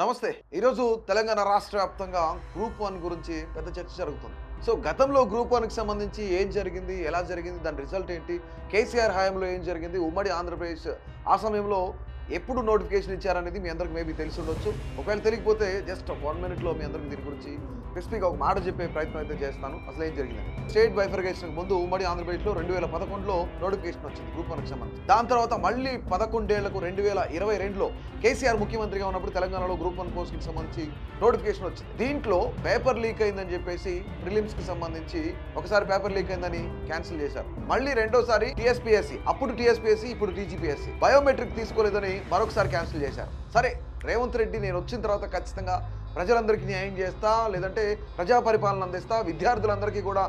నమస్తే. ఈరోజు తెలంగాణ రాష్ట్ర వ్యాప్తంగా గ్రూప్ 1 గురించి పెద్ద చర్చ జరుగుతుంది. సో గతంలో గ్రూప్ 1కి సంబంధించి ఏం జరిగింది? ఎలా జరిగింది? దాని రిజల్ట్ ఏంటి? కేసీఆర్ హయాంలో ఏం జరిగింది? ఉమ్మడి ఆంధ్రప్రదేశ్ ఆ సమయంలో ఎప్పుడు నోటిఫికేషన్ ఇచ్చారనేది మీ అందరికి మేబీ తెలిసి ఉండొచ్చు. ఒకవేళ తెలియకపోతే జస్ట్ 1 మినిట్‌లో మీ అందరికి దీని గురించి స్పెసిఫిక్‌గా ఒక మాట చెప్పే ప్రయత్నం అయితే చేస్తాను. అసలు ఏం జరిగిందని. స్టేట్ బైఫర్కేషన్‌కి ముందు ఉమ్మడి ఆంధ్రప్రదేశ్‌లో 2011లో నోటిఫికేషన్ వచ్చింది గ్రూప్ 1కి సంబంధించి. దాని తర్వాత మళ్ళీ 11 ఏళ్లకు 2022లో కేసీఆర్ ముఖ్యమంత్రిగా ఉన్నప్పుడు తెలంగాణలో గ్రూప్ 1 పోస్టులకు సంబంధించి నోటిఫికేషన్ వచ్చింది. దీంట్లో పేపర్ లీక్ అయిందని చెప్పేసి ప్రిలిమ్స్‌కి సంబంధించి ఒకసారి పేపర్ లీక్ అయిందని క్యాన్సిల్ చేశారు. మళ్ళీ రెండోసారి టీఎస్పీఎస్సీ, అప్పుడు టీఎస్పీఎస్సీ, ఇప్పుడు టీజీపీఎస్సీ బయోమెట్రిక్ తీసుకోలేదని మరొకసారి క్యాన్సిల్ చేశారు. సరే, రేవంత్ రెడ్డి నేను వచ్చిన తర్వాత ఖచ్చితంగా ప్రజలందరికీ న్యాయం చేస్తా, లేదంటే ప్రజా పరిపాలన అందిస్తా, విద్యార్థులందరికీ కూడా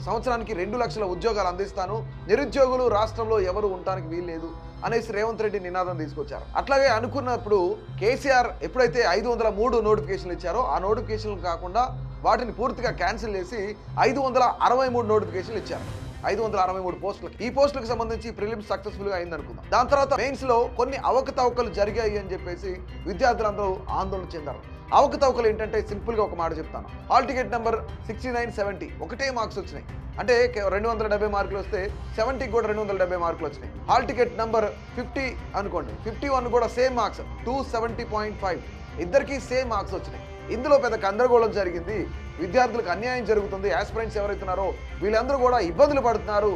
సంవత్సరానికి 2 లక్షల ఉద్యోగాలు అందిస్తాను, నిరుద్యోగులు రాష్ట్రంలో ఎవరు ఉండడానికి వీల్లేదు అనేసి రేవంత్ రెడ్డి నినాదం తీసుకొచ్చారు. అట్లాగే అనుకున్నప్పుడు కేసీఆర్ ఎప్పుడైతే 503 నోటిఫికేషన్లు ఇచ్చారో ఆ నోటిఫికేషన్లు కాకుండా వాటిని పూర్తిగా క్యాన్సిల్ చేసి 563 నోటిఫికేషన్లు ఇచ్చారు. 563 పోస్టులకి. ఈ పోస్టులకు సంబంధించి ప్రిలిమ్స్ సక్సెస్ఫుల్గా అయింది అనుకుందాం. దాని తర్వాత మెయిన్స్ లో కొన్ని అవకతవకలు జరిగాయి అని చెప్పేసి విద్యార్థులందరూ ఆందోళన చెందారు. అవకతవకలు ఏంటంటే సింపుల్ గా ఒక మాట చెప్తాను. హాల్ టికెట్ నెంబర్ 6970 ఒకటే మార్క్స్ వచ్చినాయి. అంటే 270 మార్కులు వస్తే 70కి కూడా 270 మార్కులు వచ్చినాయి. హాల్ టికెట్ నెంబర్ 50 అనుకోండి, 51 కూడా సేమ్ మార్క్స్ 270.5, ఇద్దరికి సేమ్ మార్క్స్ వచ్చినాయి. ఇందులో పెద్ద గందరగోళం జరిగింది. విద్యార్థులకు అన్యాయం జరుగుతుంది. ఆస్పిరెంట్స్ ఎవరైతున్నారో వీళ్ళందరూ కూడా ఇబ్బందులు పడుతున్నారు.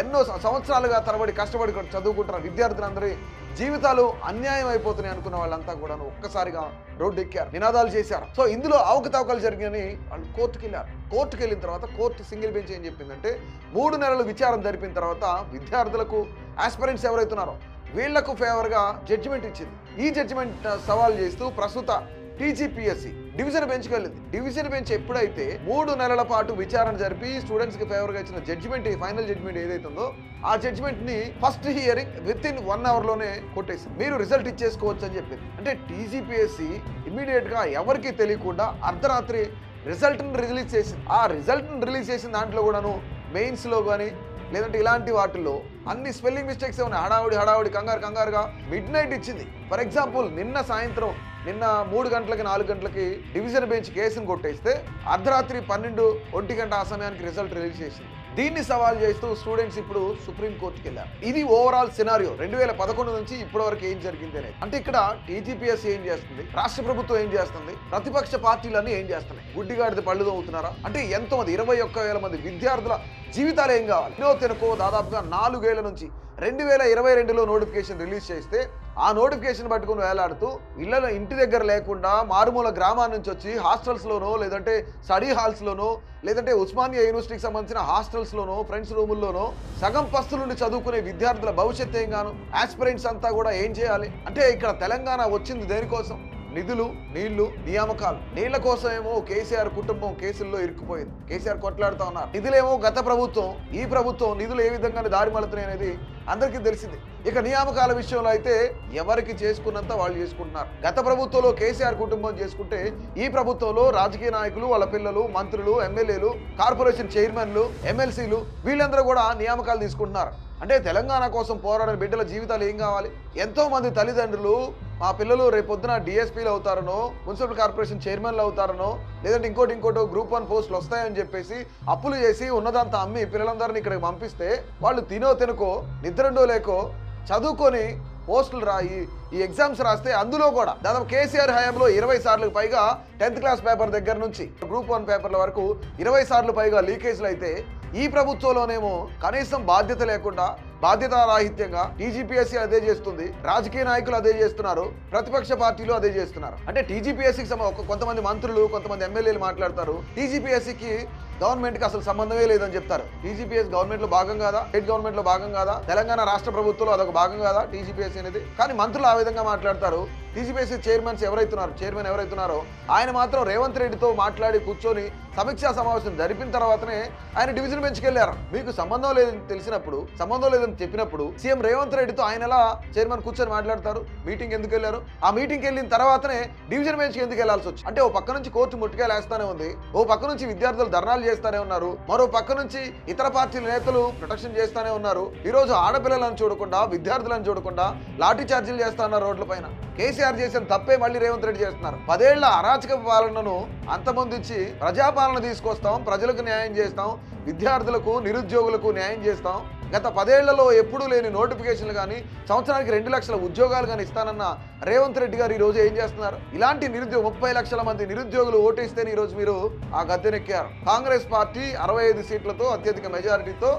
ఎన్నో సంవత్సరాలుగా తరబడి కష్టపడి చదువుకుంటున్న విద్యార్థులందరి జీవితాలు అన్యాయం అయిపోతున్నాయి అనుకున్న వాళ్ళంతా కూడా ఒక్కసారిగా రోడ్డు ఎక్కారు, నినాదాలు చేశారు. సో ఇందులో అవకతవకలు జరిగాయని వాళ్ళు కోర్టుకు వెళ్ళారు. కోర్టుకు వెళ్ళిన తర్వాత కోర్టు సింగిల్ బెంచ్ ఏం చెప్పిందంటే 3 నెలలు విచారణ జరిపిన తర్వాత విద్యార్థులకు ఆస్పిరెంట్స్ ఎవరైతున్నారో వీళ్లకు ఫేవర్గా జడ్జిమెంట్ ఇచ్చింది. ఈ జడ్జిమెంట్ సవాల్ చేస్తూ ప్రస్తుత టీజీపీఎస్సీ డివిజన్ బెంచ్కి వెళ్ళింది. డివిజన్ బెంచ్ ఎప్పుడైతే 3 నెలల పాటు విచారణ జరిపి స్టూడెంట్స్ కి ఫేవర్ గా ఇచ్చిన జడ్జిమెంట్, ఫైనల్ జడ్జిమెంట్ ఏదైతే ఉందో ఆ జడ్జిమెంట్ ని first hearing within 1 hour లోనే కొట్టేసింది. మీరు రిజల్ట్ ఇచ్చేసుకోవచ్చు అని చెప్పింది. అంటే టీజీపీఎస్సీ ఇమ్మీడియట్ గా ఎవరికి తెలియకుండా అర్ధరాత్రి రిజల్ట్ ని రిలీజ్ చేసింది. ఆ రిజల్ట్ ని రిలీజ్ చేసిన దాంట్లో కూడాను మెయిన్స్ లో కానీ లేదంటే ఇలాంటి వాటిల్లో అన్ని స్పెల్లింగ్ మిస్టేక్స్ ఉన్నాయి. హడావుడి కంగారుగా మిడ్ నైట్ ఇచ్చింది. ఫర్ ఎగ్జాంపుల్ నిన్న సాయంత్రం 3 గంటలకి 4 గంటలకి డివిజన్ బెంచ్ కేసును కొట్టేస్తే అర్ధరాత్రి 12-1 గంట ఆ సమయానికి రిజల్ట్ రిలీజ్ చేసింది. దీన్ని సవాల్ చేస్తూ స్టూడెంట్స్ ఇప్పుడు సుప్రీం కోర్టుకి వెళ్ళారు. ఇది ఓవరాల్ సినారియో 2011 నుంచి ఇప్పటి వరకు ఏం జరిగింది అనేది. అంటే ఇక్కడ టీజీపీఎస్సీ ఏం చేస్తుంది, రాష్ట్ర ప్రభుత్వం ఏం చేస్తుంది, ప్రతిపక్ష పార్టీలన్నీ ఏం చేస్తున్నాయి, గుడ్డిగాడిది పళ్ళు తోముతున్నారా? అంటే ఎంతో మంది 21,000 మంది విద్యార్థుల జీవితాలు ఏం కావాలి? తినకో దాదాపుగా 4 ఏళ్ల నుంచి 2022లో నోటిఫికేషన్ రిలీజ్ చేస్తే ఆ నోటిఫికేషన్ పట్టుకుని వేలాడుతూ ఇళ్లలో ఇంటి దగ్గర లేకుండా మారుమూల గ్రామాల నుంచి వచ్చి హాస్టల్స్లోనో లేదంటే స్టడీ హాల్స్లోనో లేదంటే ఉస్మానియా యూనివర్సిటీకి సంబంధించిన హాస్టల్స్లోనో ఫ్రెండ్స్ రూముల్లోనో సగం పస్తుల నుండి చదువుకునే విద్యార్థుల భవిష్యత్తు ఏం గాను, ఆస్పిరెంట్స్ అంతా కూడా ఏం చేయాలి? అంటే ఇక్కడ తెలంగాణ వచ్చింది దేనికోసం? నిధులు, నీళ్లు, నియామకాలు. నీళ్ల కోసమేమో కేసీఆర్ కుటుంబం కేసుల్లో ఇరుక్కుపోయింది. కేసీఆర్ కొట్లాడుతూ ఉన్నారు. నిధులేమో గత ప్రభుత్వం, ఈ ప్రభుత్వం నిధులు ఏ విధంగా దారి మలుతున్నాయి అనేది అందరికీ తెలిసింది. ఇక నియామకాల విషయంలో అయితే ఎవరికి చేసుకున్నంత వాళ్ళు చేసుకుంటున్నారు. గత ప్రభుత్వంలో కేసీఆర్ కుటుంబం చేసుకుంటే ఈ ప్రభుత్వంలో రాజకీయ నాయకులు, వాళ్ళ పిల్లలు, మంత్రులు, ఎమ్మెల్యేలు, కార్పొరేషన్ చైర్మన్లు, ఎమ్మెల్సీలు వీళ్ళందరూ కూడా నియామకాలు తీసుకుంటున్నారు. అంటే తెలంగాణ కోసం పోరాడిన బిడ్డల జీవితాలు ఏం కావాలి? ఎంతో మంది తల్లిదండ్రులు మా పిల్లలు రేపొద్దున డిఎస్పీలు అవుతారనో, మున్సిపల్ కార్పొరేషన్ చైర్మన్లు అవుతారనో, లేదంటే ఇంకోటో గ్రూప్ 1 పోస్టులు వస్తాయని చెప్పేసి అప్పులు చేసి ఉన్నదంతా అమ్మి పిల్లలందరినీ ఇక్కడికి పంపిస్తే వాళ్ళు తినకో నిద్రండో లేకో చదువుకొని పోస్టులు రాయి ఈ ఎగ్జామ్స్ రాస్తే అందులో కూడా దాదాపు కేసీఆర్ హయాంలో 20 సార్లకు పైగా 10th క్లాస్ పేపర్ దగ్గర నుంచి గ్రూప్ 1 పేపర్ల వరకు 20 సార్లు పైగా లీకేజ్లు అయితే ఈ ప్రభుత్వంలోనేమో కనీసం బాధ్యత లేకుండా బాధ్యతారాహిత్యంగా టీజీపీఎస్సీ అదే చేస్తుంది, రాజకీయ నాయకులు అదే చేస్తున్నారు, ప్రతిపక్ష పార్టీలు అదే చేస్తున్నారు. అంటే టీజీపీఎస్సీకి కొంతమంది మంత్రులు, కొంతమంది ఎమ్మెల్యేలు మాట్లాడతారు టీజీపీఎస్సీకి గవర్నమెంట్కి అసలు సంబంధమే లేదని చెప్తారు. టీజీపీఎస్ గవర్నమెంట్లో భాగం కాదా? స్టేట్ గవర్నమెంట్లో భాగం కాదా? తెలంగాణ రాష్ట్ర ప్రభుత్వంలో అదొక భాగం కాదా టీజీపీఎస్సీ అనేది? కానీ మంత్రులు ఆ విధంగా మాట్లాడతారు. టీజీపీఎస్సీ చైర్మన్ ఎవరైతున్నారో ఆయన మాత్రం రేవంత్ రెడ్డితో మాట్లాడి కూర్చొని సమీక్షా సమావేశం జరిపిన తర్వాతనే ఆయన డివిజన్ బెంచ్కి వెళ్ళారు. మీకు సంబంధం లేదని తెలిసినప్పుడు, సంబంధం లేదని చెప్పినప్పుడు సీఎం రేవంత్ రెడ్డితో ఆయన ఎలా చైర్మన్ కూర్చొని మాట్లాడతారు? మీటింగ్ ఎందుకు వెళ్ళారు? ఆ మీటింగ్కి వెళ్ళిన తర్వాతనే డివిజన్ బెంచ్కి ఎందుకు వెళ్లాల్సి వచ్చి? అంటే ఓ పక్క నుంచి కోర్టు ముట్టుకెళ్ళేస్తానే ఉంది, ఓ పక్క నుంచి విద్యార్థులు ధర్నాలు చేస్తానే ఉన్నారు, మరో పక్క నుంచి ఇతర పార్టీల నేతలు ప్రొటెక్షన్ చేస్తానే ఉన్నారు. ఈ రోజు ఆడపిల్లలను చూడకుండా, విద్యార్థులను చూడకుండా లాఠీ చార్జీలు చేస్తా ఉన్నారు రోడ్ల పైన. కేసీఆర్ కేసీఆర్ చేసిన తప్పే మళ్ళీ రేవంత్ రెడ్డి చేస్తున్నారు. 10 ఏళ్ల అరాచక పాలనను అంతమొందించి ప్రజాపాలన తీసుకొస్తాం, ప్రజలకు న్యాయం చేస్తాం, విద్యార్థులకు నిరుద్యోగులకు న్యాయం చేస్తాం. గత 10 ఏళ్లలో ఎప్పుడూ లేని నోటిఫికేషన్లు కానీ, సంవత్సరానికి 2 లక్షల ఉద్యోగాలు కానీ ఇస్తానన్న రేవంత్ రెడ్డి గారు ఈ రోజు ఏం చేస్తున్నారు? ఇలాంటి 30 లక్షల మంది నిరుద్యోగులు ఓటేస్తేనే ఈ రోజు మీరు ఆ గద్దెనెక్కారు. కాంగ్రెస్ పార్టీ 65 సీట్లతో అత్యధిక మెజారిటీతో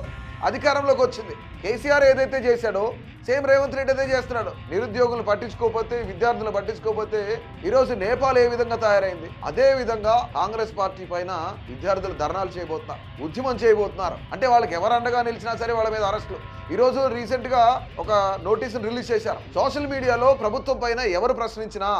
అధికారంలోకి వచ్చింది. కేసీఆర్ ఏదైతే చేశాడో సేమ్ రేవంత్ రెడ్డి అదే చేస్తున్నాడు. నిరుద్యోగులు పట్టించుకోకపోతే, విద్యార్థులు పట్టించుకోకపోతే ఈరోజు నేపాల్ ఏ విధంగా తయారైంది, అదే విధంగా కాంగ్రెస్ పార్టీ పైన విద్యార్థులు ధర్నాలు చేయబోతున్నారు, ఉద్యమం చేయబోతున్నారు. అంటే వాళ్ళకి ఎవరు అండగా నిలిచినా సరే వాళ్ళ మీద అరెస్టులు. ఈరోజు రీసెంట్గా ఒక నోటీసును రిలీజ్ చేశారు. సోషల్ మీడియాలో ప్రభుత్వం పైన ఎవరు ప్రశ్నించినా,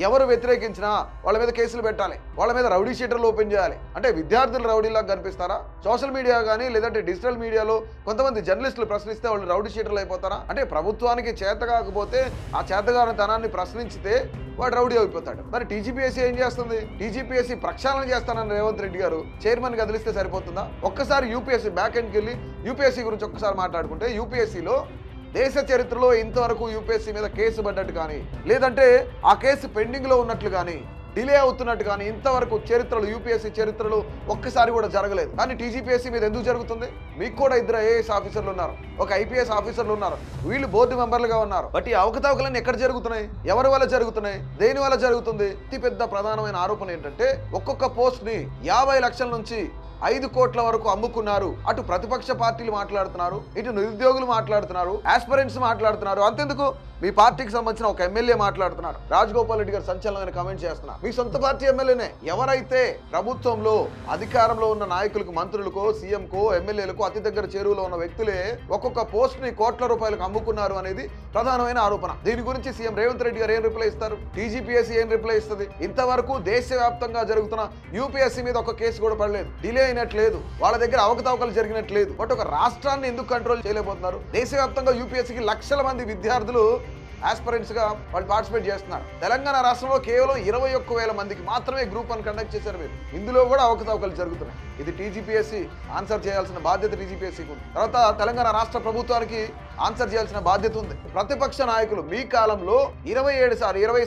ఎవరు వ్యతిరేకించినా వాళ్ళ మీద కేసులు పెట్టాలి, వాళ్ళ మీద రౌడీ షీటర్లు ఓపెన్ చేయాలి. అంటే విద్యార్థులు రౌడీలాగా కనిపిస్తారా? సోషల్ మీడియా కానీ లేదంటే డిజిటల్ మీడియాలో కొంతమంది జర్నలిస్టులు ప్రశ్నిస్తే వాళ్ళు రౌడీ షీటర్లు అయిపోతారా? అంటే ప్రభుత్వానికి చేత కాకపోతే ఆ చేతగాని తనాన్ని ప్రశ్నించితే వాడు రౌడీ అయిపోతాడు. మరి టీజీపీఎస్సీ ఏం చేస్తుంది? టీజీపీఎస్సీ ప్రక్షాళన చేస్తానని రేవంత్ రెడ్డి గారు చైర్మన్ కదిలిస్తే సరిపోతుందా? ఒక్కసారి యూపీఎస్సీ బ్యాక్ ఎండ్కి వెళ్ళి యూపీఎస్సీ గురించి ఒక్కసారి మాట్లాడుకుంటే, యూపీఎస్సీలో దేశ చరిత్రలో ఇంతవరకు యూపీఎస్సీ మీద కేసు పడ్డట్టు కానీ, లేదంటే ఆ కేసు పెండింగ్లో ఉన్నట్లు కానీ, డిలే అవుతున్నట్టు కానీ ఇంతవరకు చరిత్రలు, యూపీఎస్సీ చరిత్రలో ఒక్కసారి కూడా జరగలేదు. కానీ టీజీపీఎస్సీ మీద ఎందుకు జరుగుతుంది? మీకు కూడా 2 ఐఏఎస్ ఆఫీసర్లు ఉన్నారు, ఒక ఐపీఎస్ ఆఫీసర్లు ఉన్నారు, వీళ్ళు బోర్డు మెంబర్లుగా ఉన్నారు. బట్ ఈ అవకతవకలన్నీ ఎక్కడ జరుగుతున్నాయి? ఎవరి వల్ల జరుగుతున్నాయి? దేని వల్ల జరుగుతుంది? అతి పెద్ద ప్రధానమైన ఆరోపణ ఏంటంటే, ఒక్కొక్క పోస్ట్ ని 50 లక్షల నుంచి 5 కోట్ల వరకు అమ్ముకున్నారు. అటు ప్రతిపక్ష పార్టీలు మాట్లాడుతున్నారు, ఇటు నిరుద్యోగులు మాట్లాడుతున్నారు, ఆస్పిరెంట్స్ మాట్లాడుతున్నారు. అంతెందుకు మీ పార్టీకి సంబంధించిన ఒక ఎమ్మెల్యే మాట్లాడుతున్నారు. రాజగోపాల్ రెడ్డి గారు సంచలనమైన కామెంట్ చేస్తున్నారు. మీ సొంత పార్టీ ఎమ్మెల్యేనే. ఎవరైతే ప్రభుత్వంలో అధికారంలో ఉన్న నాయకులకు, మంత్రులకు, సీఎంకో, ఎమ్మెల్యేలకు అతి దగ్గర చేరువలో ఉన్న వ్యక్తులే ఒక్కొక్క పోస్ట్ ని కోట్ల రూపాయలకు అమ్ముకున్నారు అనేది ప్రధానమైన ఆరోపణ. దీని గురించి సీఎం రేవంత్ రెడ్డి గారు ఏం రిప్లై ఇస్తారు? టీజీపీఎస్సీ ఏం రిప్లై ఇస్తుంది? ఇంతవరకు దేశవ్యాప్తంగా జరుగుతున్న యూపీఎస్సీ మీద ఒక కేసు కూడా పడలేదు, డిలే అయినట్లేదు, వాళ్ళ దగ్గర అవకతవకలు జరిగినట్లేదు. బట్ ఒక రాష్ట్రాన్ని ఎందుకు కంట్రోల్ చేయలేకపోతున్నారు? దేశవ్యాప్తంగా యూపీఎస్సీకి లక్షల మంది విద్యార్థులు ఆస్పిరెంట్స్ గా వాళ్ళు పార్టిసిపేట్ చేస్తున్నారు. తెలంగాణ రాష్ట్రంలో కేవలం 21,000 మందికి మాత్రమే గ్రూప్ 1 కండక్ట్ చేశారు మీరు. ఇందులో కూడా అవకతవకలు జరుగుతున్నాయి. ఇది టీజీపీఎస్సీ ఆన్సర్ చేయాల్సిన బాధ్యత టీజీపీఎస్సీకి ఉంది. తర్వాత తెలంగాణ రాష్ట్ర ప్రభుత్వానికి ఆన్సర్ చేయాల్సిన బాధ్యత ఉంది. ప్రతిపక్ష నాయకులు మీ కాలంలో 20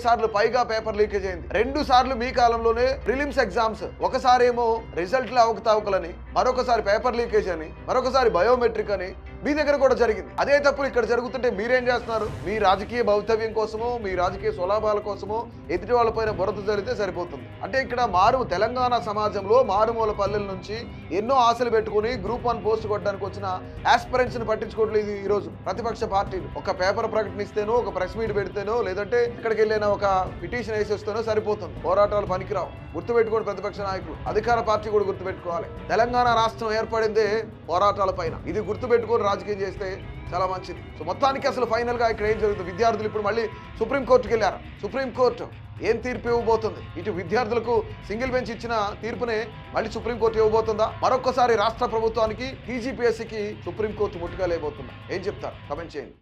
సార్లు పైగా పేపర్ లీకేజ్ అయింది. 2 సార్లు మీ కాలంలోనే ప్రిలిమ్స్ ఎగ్జామ్స్, ఒకసారి ఏమో రిజల్ట్ అవకతవకలని, మరొకసారి పేపర్ లీకేజ్ అని, మరొకసారి బయోమెట్రిక్ అని మీ దగ్గర కూడా జరిగింది. అదే తప్పులు ఇక్కడ జరుగుతుంటే మీరేం చేస్తున్నారు? మీ రాజకీయ భవితవ్యం కోసమో, మీ రాజకీయ స్వలాభాల కోసమో ఎదుటి వాళ్ళపైన బురద జరిగితే సరిపోతుంది. అంటే ఇక్కడ తెలంగాణ సమాజంలో మారుమూల పల్లెల నుంచి ఎన్నో ఆశలు పెట్టుకుని గ్రూప్ 1 పోస్ట్ కొట్టడానికి వచ్చిన ఆస్పిరెంట్స్ ని పట్టించుకోవట్లేదు. ఈ రోజు ప్రతిపక్ష పార్టీలు ఒక పేపర్ ప్రకటనిస్తేనో, ఒక ప్రెస్ మీట్ పెడితేనో, లేదంటే ఇక్కడికి వెళ్ళిన ఒక పిటిషన్ వేసేస్తేనో సరిపోతుంది. పోరాటాలు పనికిరావు. గుర్తుపెట్టుకోండి ప్రతిపక్ష నాయకులు, అధికార పార్టీ కూడా గుర్తుపెట్టుకోవాలి. తెలంగాణ రాష్ట్రం ఏర్పడిందే పోరాటాల పైన. ఇది గుర్తుపెట్టుకొని రాజకీయం చేస్తే చాలా మంచిది. సో మొత్తానికి అసలు ఫైనల్ గా ఇక్కడ ఏం జరుగుతుంది? విద్యార్థులు ఇప్పుడు మళ్ళీ సుప్రీంకోర్టుకి వెళ్ళారు. సుప్రీంకోర్టు ఏం తీర్పు ఇవ్వబోతుంది? ఇటు విద్యార్థులకు సింగిల్ బెంచ్ ఇచ్చిన తీర్పునే మళ్ళీ సుప్రీంకోర్టు ఇవ్వబోతుందా? మరొకసారి రాష్ట్ర ప్రభుత్వానికి, టీజీపీఎస్సీకి సుప్రీంకోర్టు ముట్టుగా లేబోతుందా? ఏం చెప్తారు? కమెంట్ చేయండి.